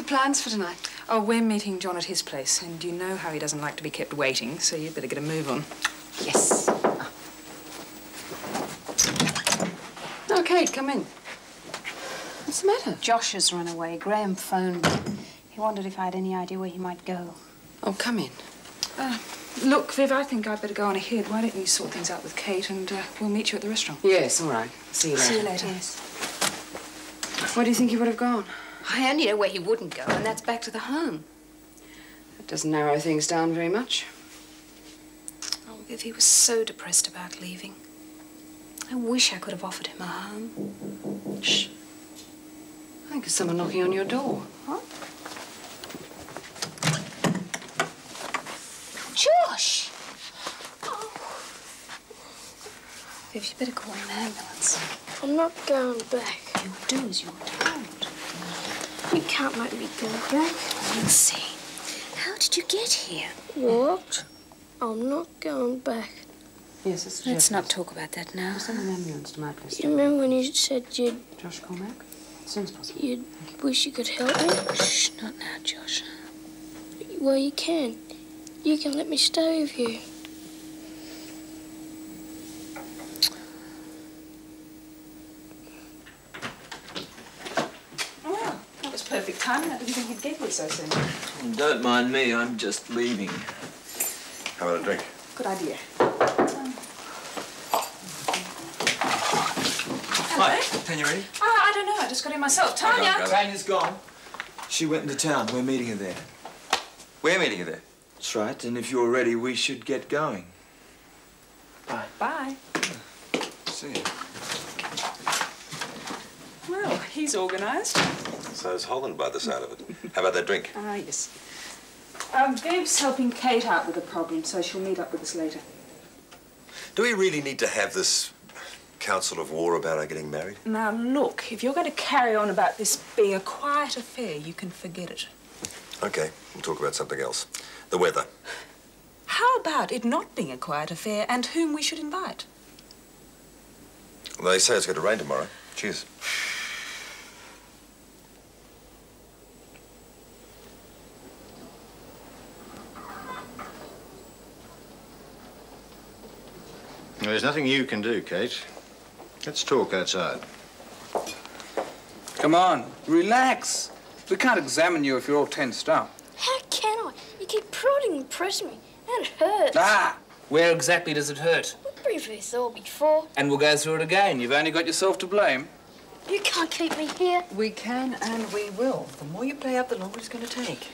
plans for tonight? Oh, we're meeting John at his place, and you know how he doesn't like to be kept waiting, so you'd better get a move on. Yes. Oh, Kate, come in. What's the matter? Josh has run away. Graham phoned me. He wondered if I had any idea where he might go. Oh, come in. Look, Viv, I think I'd better go on ahead. Why don't you sort things out with Kate, and we'll meet you at the restaurant? Yes, all right. See you later. See you later. Yes. Where do you think he would have gone? I only know where he wouldn't go, and that's back to the home. That doesn't narrow things down very much. Oh, Viv, he was so depressed about leaving. I wish I could have offered him a home. Shh. I think there's someone knocking on your door. What? Josh! Oh. Viv, you better call an ambulance. I'm not going back. You'll do as you're told. You can't make me go back. We'll see. How did you get here? What? I'm not going back. Yes, it's Let's not talk about that now. Send an ambulance to my place. You remember when you said you'd... Josh, call back? As soon as possible. You'd wish you could help me? Shh, not now, Josh. Well, you can. You can let me stay with you. Well, that was perfect timing. I didn't think you'd get here so soon. Don't mind me, I'm just leaving. How about a drink? Good idea. Hi, Tanya ready? I don't know. I just got in myself. Tanya! Tanya's gone. She went into town. We're meeting her there. We're meeting you there. That's right, and if you're ready, we should get going. Bye. Bye. See you. Well, he's organised. So's Holland by the sound of it. How about that drink? Ah, yes. Viv's helping Kate out with a problem, so she'll meet up with us later. Do we really need to have this council of war about our getting married? Now, look, if you're going to carry on about this being a quiet affair, you can forget it. Okay, we'll talk about something else. The weather. How about it not being a quiet affair and whom we should invite? Well, they say it's going to rain tomorrow. Cheers. There's nothing you can do, Kate. Let's talk outside. Come on, relax. We can't examine you if you're all tensed up. How can I? You keep prodding and pressing me. That hurts. Ah! Where exactly does it hurt? We've been through this all before. And we'll go through it again. You've only got yourself to blame. You can't keep me here. We can and we will. The more you play up, the longer it's going to take.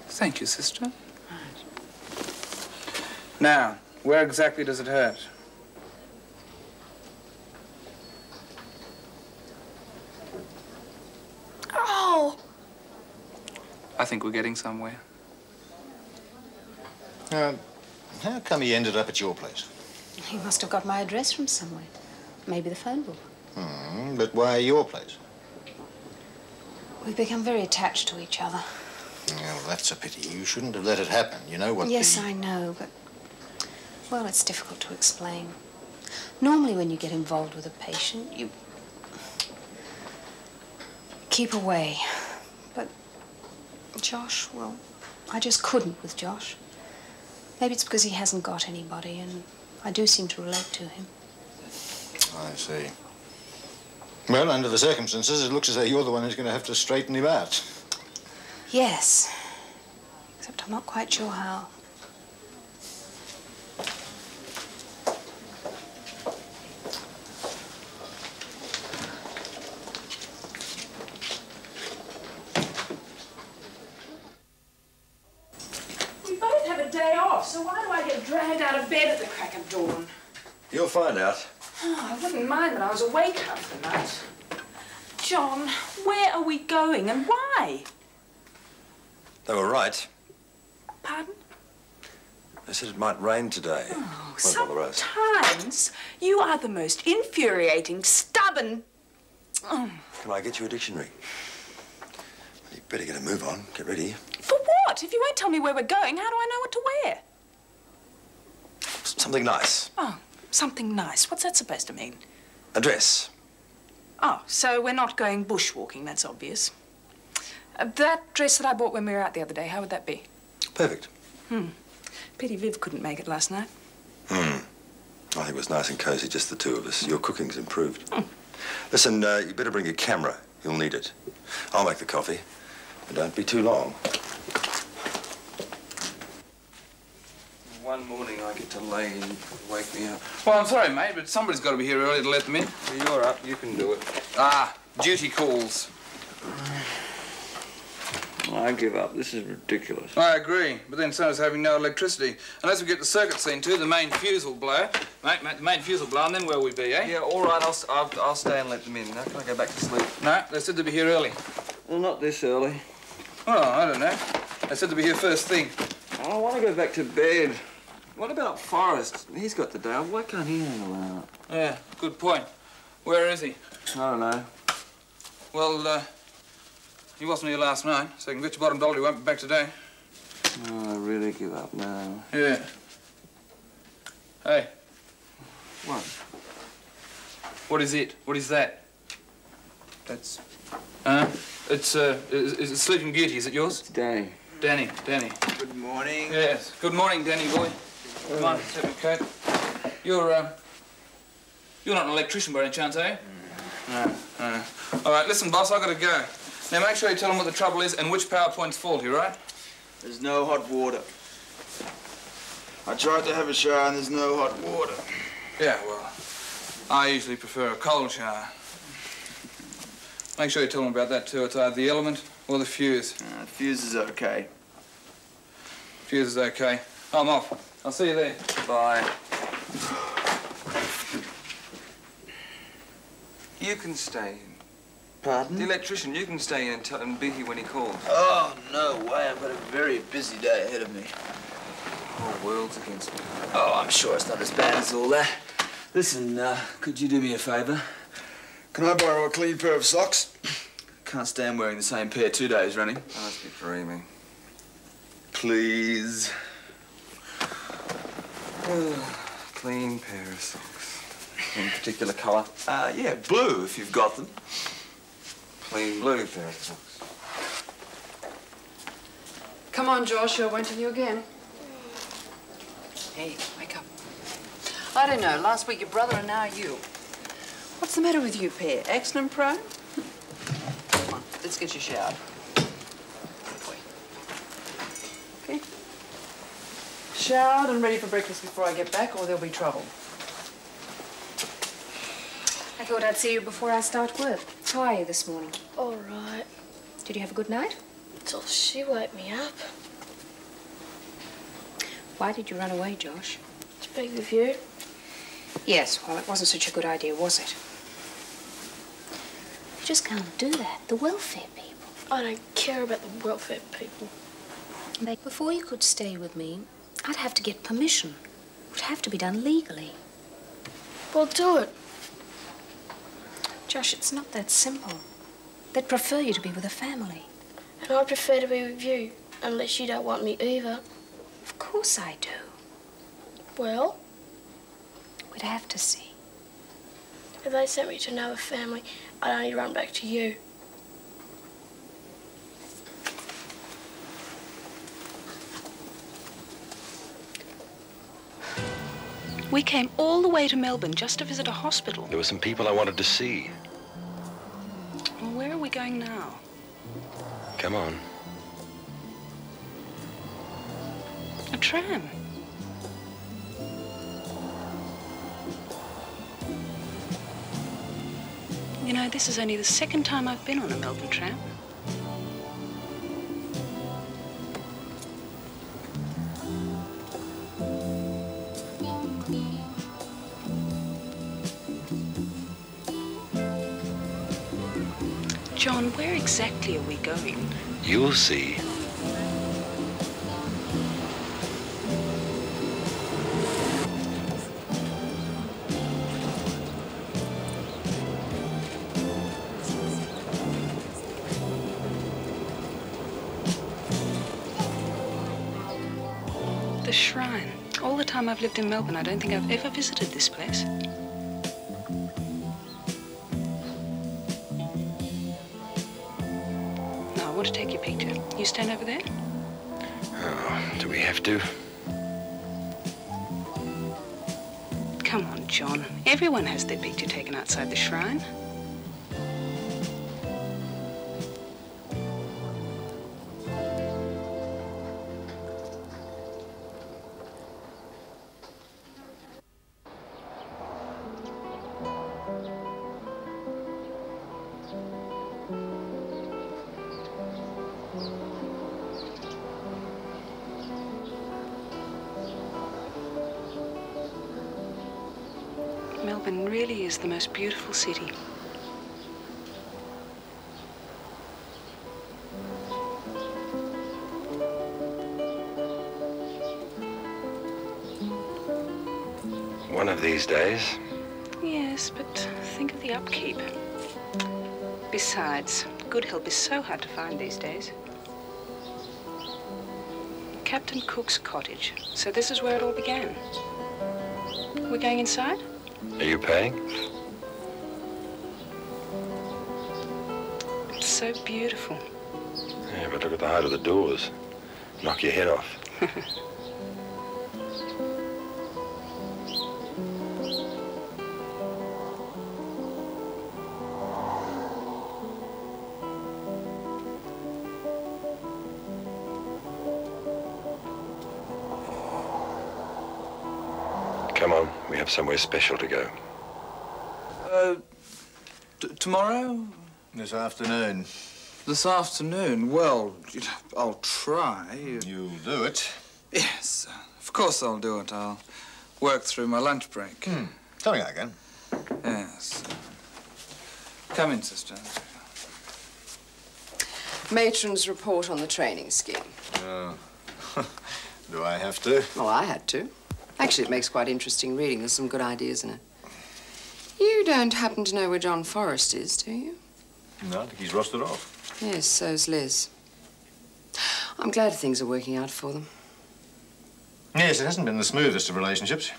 Thank you, sister. Now, where exactly does it hurt? Oh! I think we're getting somewhere. How come he ended up at your place? He must have got my address from somewhere. Maybe the phone book. But why your place? We've become very attached to each other. Well, that's a pity. You shouldn't have let it happen. You know what Yes, I know, but... Well, it's difficult to explain. Normally, when you get involved with a patient, you... keep away. But Josh, well, I just couldn't with Josh. Maybe it's because he hasn't got anybody, and I do seem to relate to him. I see. Well, under the circumstances, it looks as though you're the one who's going to have to straighten him out. Yes. Except I'm not quite sure how. We both have a day off, so why do I get dragged out of bed at the crack of dawn? You'll find out. Oh, I wouldn't mind that I was awake half the night. John, where are we going and why? They were right. Pardon? They said it might rain today. Oh, Won't bother us. sometimes you are the most infuriating, stubborn... Oh. Can I get you a dictionary? You better get a move on. Get ready. For what? If you won't tell me where we're going, how do I know what to wear? Something nice. Oh, something nice. What's that supposed to mean? A dress. Oh, so we're not going bushwalking, that's obvious. That dress that I bought when we were out the other day, how would that be? Perfect. Pity Viv couldn't make it last night. I think it was nice and cozy, just the two of us. Your cooking's improved. Listen, you better bring your camera. You'll need it. I'll make the coffee. But don't be too long. One morning I get to lay and wake me up. Well, I'm sorry, mate, but somebody's got to be here early to let them in. Well, you're up, you can do it. Ah, duty calls. I give up. This is ridiculous. I agree, but then so is having no electricity. Unless we get the circuit seen to, the main fuse will blow. Mate, the main fuse will blow, and then where will we be, eh? Yeah, all right, I'll stay and let them in. Now can I go back to sleep? No, they said to be here early. Well, not this early. Oh, I don't know. They said to be here first thing. I want to go back to bed. What about Forrest? He's got the day off. Why can't he handle that? Yeah, good point. Where is he? I don't know. Well, he wasn't here last night, so you can bet your bottom dollar he won't be back today. Oh, I really give up now. Yeah. Hey. What? What is it? What is that? That's... Is it Sleeping Beauty, is it yours? It's Danny. Danny. Good morning. Yes. Good morning, Danny boy. Come on, have a coat. You're not an electrician by any chance, eh? No. All right, listen, boss, I've got to go. Now, make sure you tell them what the trouble is and which power point's faulty, right? There's no hot water. I tried to have a shower and there's no hot water. Yeah, well, I usually prefer a cold shower. Make sure you tell them about that, too. It's either the element or the fuse. Fuse is okay. Fuse is okay. I'm off. I'll see you there. Bye. You can stay in. Pardon? The electrician, you can stay in and be here when he calls. Oh, no way. I've got a very busy day ahead of me. The whole world's against me. Oh, I'm sure it's not as bad as all that. Listen, could you do me a favour? Can I borrow a clean pair of socks? Can't stand wearing the same pair 2 days running. I must be dreaming. Please. Clean pair of socks. In particular colour? Yeah, blue if you've got them. Clean blue pair of socks. Come on, Josh, you're wanting you again. Hey, wake up. I don't know, last week your brother and now you. What's the matter with you, pair? Accident prone? Come on, let's get you showered. Good boy. Okay? Showered and ready for breakfast before I get back, or there'll be trouble. I thought I'd see you before I start work. How are you this morning? All right. Did you have a good night? Till she woke me up. Why did you run away, Josh? To be with you. Yes, well, it wasn't such a good idea, was it? You just can't do that. The welfare people. I don't care about the welfare people. Before you could stay with me, I'd have to get permission. It would have to be done legally. Well, do it. Josh, it's not that simple. They'd prefer you to be with a family. And I prefer to be with you, unless you don't want me either. Of course I do. Well? We'd have to see. If they sent me to another family, I'd only run back to you. We came all the way to Melbourne just to visit a hospital. There were some people I wanted to see. Well, where are we going now? Come on. A tram. You know, this is only the second time I've been on a Melbourne tram. John, where exactly are we going? You'll see. The shrine. All the time I've lived in Melbourne, I don't think I've ever visited this place. No, I want to take you picture. You stand over there? Oh, do we have to? Come on, John. Everyone has their picture taken outside the shrine. Melbourne really is the most beautiful city. One of these days. Yes, but think of the upkeep. Besides, good help is so hard to find these days. Captain Cook's cottage. So this is where it all began. We're going inside? Are you paying? It's so beautiful. Yeah, but look at the height of the doors. Knock your head off. Come on, we have somewhere special to go. Tomorrow? This afternoon. This afternoon? Well, I'll try. You'll do it. Yes, of course I'll do it. I'll work through my lunch break. Tell me that again. Yes. Come in, sister. Matron's report on the training scheme. Oh. Do I have to? Well, I had to. Actually, it makes quite interesting reading. There's some good ideas in it. You don't happen to know where John Forrest is, do you? No, I think he's rusted off. Yes, so's Liz. I'm glad things are working out for them. Yes, it hasn't been the smoothest of relationships.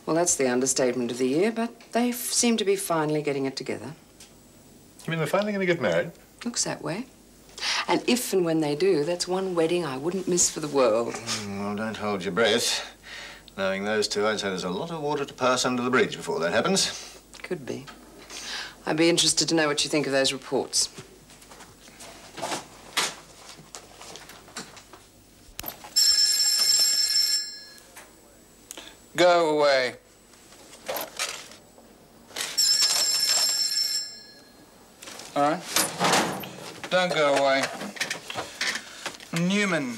Well, that's the understatement of the year, but they seem to be finally getting it together. You mean they're finally going to get married? Looks that way. And if and when they do, that's one wedding I wouldn't miss for the world. Well, don't hold your breath. Knowing those two, I'd say there's a lot of water to pass under the bridge before that happens. Could be. I'd be interested to know what you think of those reports. Go away. All right? Don't go away. Newman.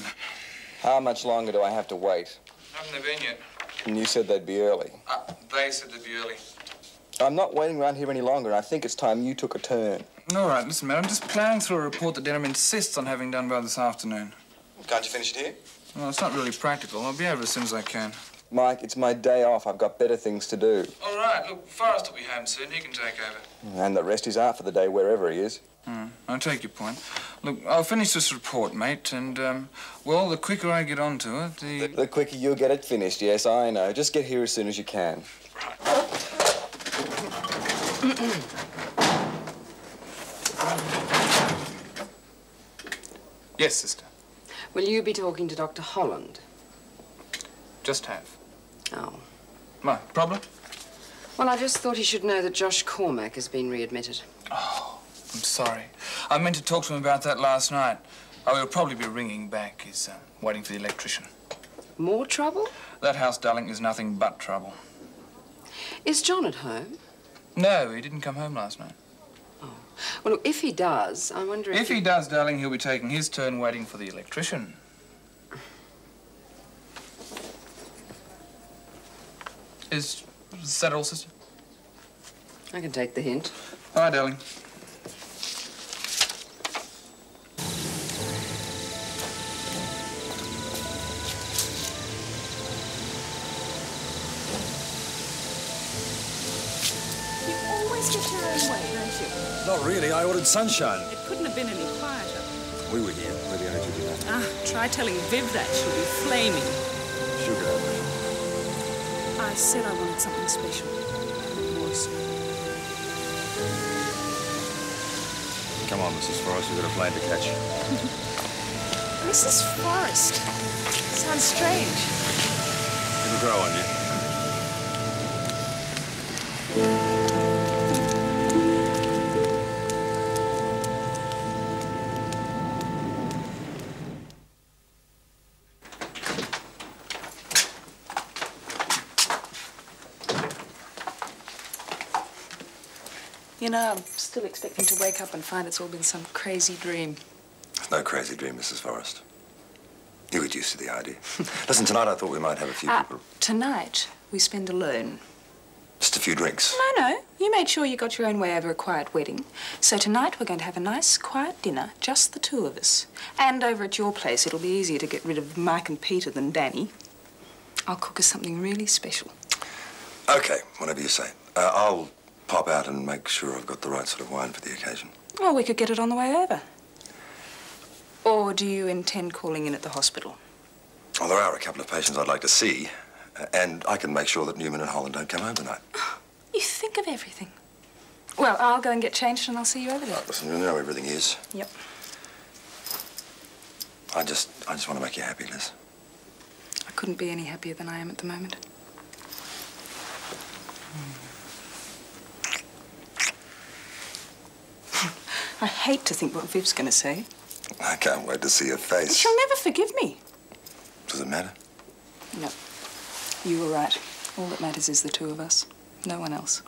How much longer do I have to wait? Haven't they been yet? And you said they'd be early. They said they'd be early. I'm not waiting around here any longer, and I think it's time you took a turn. All right, listen, man, I'm just plowing through a report that Denham insists on having done by this afternoon. Can't you finish it here? Well, it's not really practical. I'll be over as soon as I can. Mike, it's my day off. I've got better things to do. All right, look, Forrest will be home soon. He can take over. And the rest is out for the day, wherever he is. I take your point. Look, I'll finish this report, mate, and, well, the quicker I get onto it, The quicker you'll get it finished, yes, I know. Just get here as soon as you can. Yes, sister. Will you be talking to Dr. Holland? Just have. Oh. My problem? Well, I just thought he should know that Josh Cormack has been readmitted. Oh, I'm sorry. I meant to talk to him about that last night. Oh, he'll probably be ringing back. He's waiting for the electrician. More trouble? That house, darling, is nothing but trouble. Is John at home? No, he didn't come home last night. Oh. Well, look, if he does, I wonder If he does, darling, he'll be taking his turn waiting for the electrician. Is that all, sister? I can take the hint. All right, darling. You always get your own way, don't you? Not really. I ordered sunshine. It couldn't have been any quieter. We were here. Where the energy do that? Try telling Viv that. She'll be flaming. Sugar. I said I wanted something special. More sweet. Come on, Mrs. Forrest. We've got a plane to catch. Mrs. Forrest. Sounds strange. It'll grow on you. You know, I'm still expecting to wake up and find it's all been some crazy dream. It's no crazy dream, Mrs. Forrest. You get used to the idea. Listen, tonight I thought we might have a few people... Tonight, we spend alone. Just a few drinks. No. You made sure you got your own way over a quiet wedding. So tonight we're going to have a nice, quiet dinner, just the two of us. And over at your place, it'll be easier to get rid of Mike and Peter than Danny. I'll cook us something really special. Okay, whatever you say. I'll pop out and make sure I've got the right sort of wine for the occasion. Well, we could get it on the way over. Or do you intend calling in at the hospital? Well, there are a couple of patients I'd like to see, and I can make sure that Newman and Holland don't come home tonight. You think of everything. Well, I'll go and get changed and I'll see you over there. Right, listen, you know everything is. Yep. I just want to make you happy, Liz. I couldn't be any happier than I am at the moment. I hate to think what Viv's going to say. I can't wait to see your face. She'll never forgive me. Does it matter? No. You were right. All that matters is the two of us. No one else.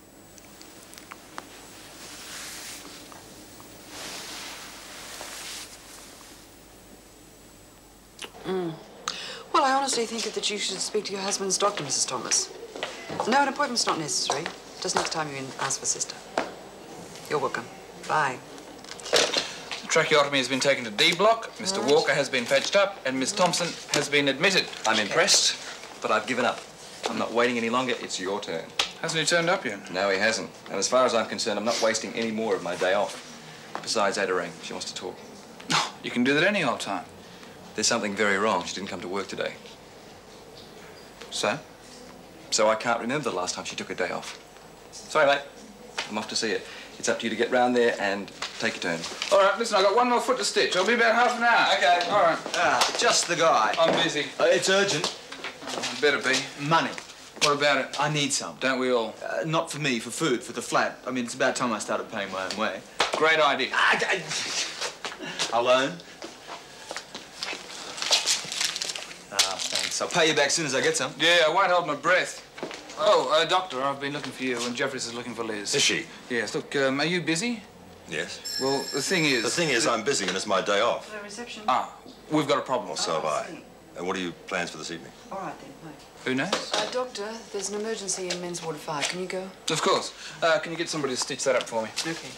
Well, I honestly think that you should speak to your husband's doctor, Mrs. Thomas. No, an appointment's not necessary. Just next time you ask for Sister. You're welcome. Bye. The tracheotomy has been taken to D block, Mr. Walker has been fetched up, and Miss Thompson has been admitted. I'm impressed, but I've given up. I'm not waiting any longer. It's your turn. Hasn't he turned up yet? No, he hasn't. And as far as I'm concerned, I'm not wasting any more of my day off. Besides, Ada rang. She wants to talk. You can do that any old time. There's something very wrong. She didn't come to work today. So? So I can't remember the last time she took a day off. Sorry, mate. I'm off to see her. It's up to you to get round there and take your turn. All right, listen, I've got one more foot to stitch. I'll be about half an hour. Okay. All right. Just the guy. I'm busy. It's urgent. Better be. Money. What about it? I need some. Don't we all? Not for me, for food, for the flat. I mean, it's about time I started paying my own way. Great idea. I'll loan. Thanks. I'll pay you back as soon as I get some. Yeah, I won't hold my breath. Oh, Doctor, I've been looking for you, and Jeffries is looking for Liz. Is she? Yes. Look, are you busy? Yes. Well, the thing is... The thing is, I'm busy and it's my day off. The reception. We've got a problem. Well, so have I. And what are your plans for this evening? All right, then. Bye. Who knows? Doctor, there's an emergency in men's ward 5. Can you go? Of course. Can you get somebody to stitch that up for me? Okay.